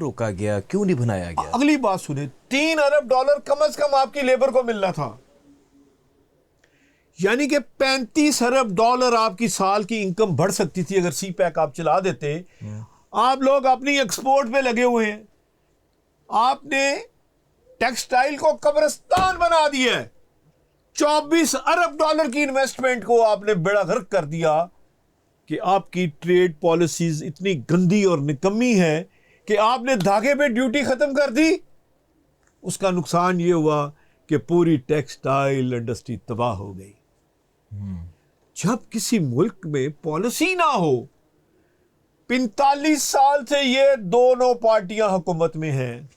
रोका गया, क्यों नहीं बनाया गया? अगली बात सुने, $3 अरब कम से कम आपकी लेबर को मिलना था, यानी कि $35 अरब आपकी साल की इनकम बढ़ सकती थी अगर सी पैक आप चला देते। आप लोग अपनी एक्सपोर्ट पे लगे हुए हैं, आपने टेक्सटाइल को कब्रिस्तान बना दिया है। $24 अरब की इन्वेस्टमेंट को आपने बेड़ा गर्क कर दिया कि आपकी ट्रेड पॉलिसीज इतनी गंदी और निकम्मी है कि आपने धागे पे ड्यूटी खत्म कर दी। उसका नुकसान ये हुआ कि पूरी टेक्सटाइल इंडस्ट्री तबाह हो गई। जब किसी मुल्क में पॉलिसी ना हो, 45 साल से ये दोनों पार्टियां हुकूमत में हैं,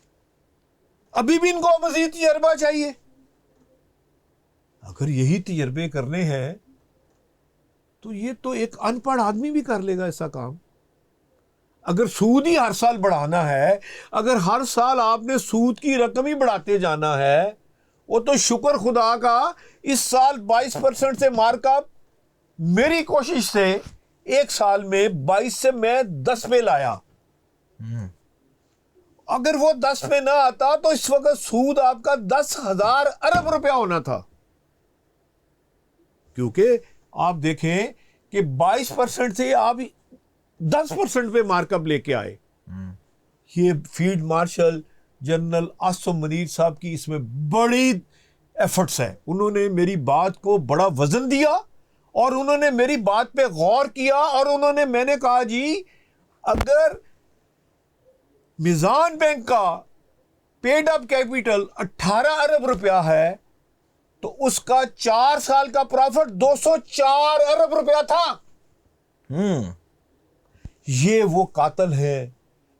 अभी भी इनको मजीद तजर्बा चाहिए। अगर यही तजर्बे करने हैं तो ये तो एक अनपढ़ आदमी भी कर लेगा ऐसा काम। अगर सूद ही हर साल बढ़ाना है, अगर हर साल आपने सूद की रकम ही बढ़ाते जाना है, वो तो शुक्र खुदा का इस साल 22% से मार्कअप मेरी कोशिश से एक साल में 22 से मैं 10 पे लाया। अगर वो 10 पे ना आता तो इस वक्त सूद आपका 10,000 अरब रुपया होना था, क्योंकि आप देखें कि 22% से आप 10% पे मार्कअप लेके आए। ये field marshal general Asim Munir साहब की इसमें बड़ी एफर्ट्स है। उन्होंने मेरी बात को बड़ा वजन दिया और उन्होंने मेरी बात पे गौर किया और मैंने कहा जी, अगर मिजान बैंक का पेड अप कैपिटल 18 अरब रुपया है तो उसका 4 साल का प्रॉफिट 204 अरब रुपया था। ये वो कातिल है।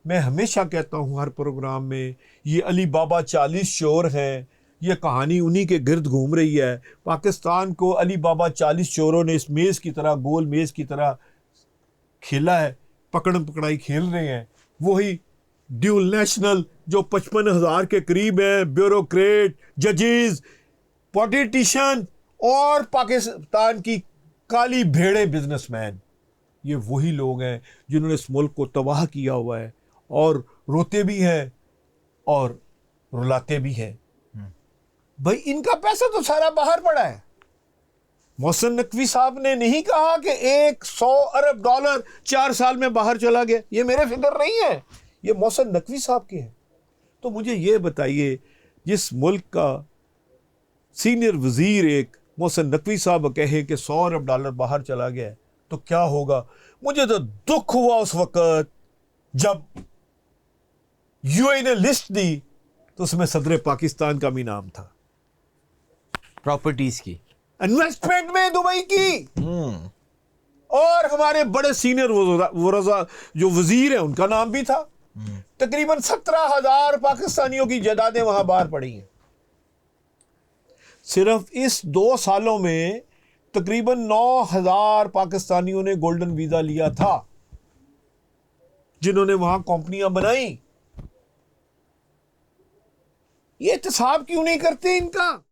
मैं हमेशा कहता हूं हर प्रोग्राम में, ये अली बाबा 40 चोर हैं। ये कहानी उन्हीं के गिर्द घूम रही है। पाकिस्तान को अली बाबा 40 चोरों ने इस मेज की तरह, गोल मेज की तरह खेला है, पकड़म पकड़ाई खेल रहे हैं। वही ड्यूल नेशनल जो 55,000 के करीब है, ब्यूरोक्रेट, जजेस, पॉलिटिशियन और पाकिस्तान की काली भेड़े बिजनेसमैन, ये वही लोग हैं जिन्होंने इस मुल्क को तबाह किया हुआ है और रोते भी हैं और रुलाते भी हैं। भाई इनका पैसा तो सारा बाहर पड़ा है। मोहसिन नकवी साहब ने नहीं कहा कि $100 अरब 4 साल में बाहर चला गया। ये मेरे फिक्र नहीं है, ये मोहसिन नकवी साहब के हैं। तो मुझे ये बताइए, जिस मुल्क का सीनियर वजीर एक मोहसिन नकवी साहब कहे कि $100 अरब बाहर चला गया है तो क्या होगा। मुझे तो दुख हुआ उस वक्त जब यूएई ने लिस्ट दी तो उसमें सदर पाकिस्तान का भी नाम था, प्रॉपर्टीज की इन्वेस्टमेंट में दुबई की, और हमारे बड़े सीनियर वज़रा जो वजीर हैं उनका नाम भी था। तकरीबन 17,000 पाकिस्तानियों की जायदादें वहां बाहर पड़ी हैं। सिर्फ इस 2 सालों में तकरीबन 9,000 पाकिस्तानियों ने गोल्डन वीजा लिया था, जिन्होंने वहां कंपनियां बनाई। ये एहतसाब क्यों नहीं करते इनका?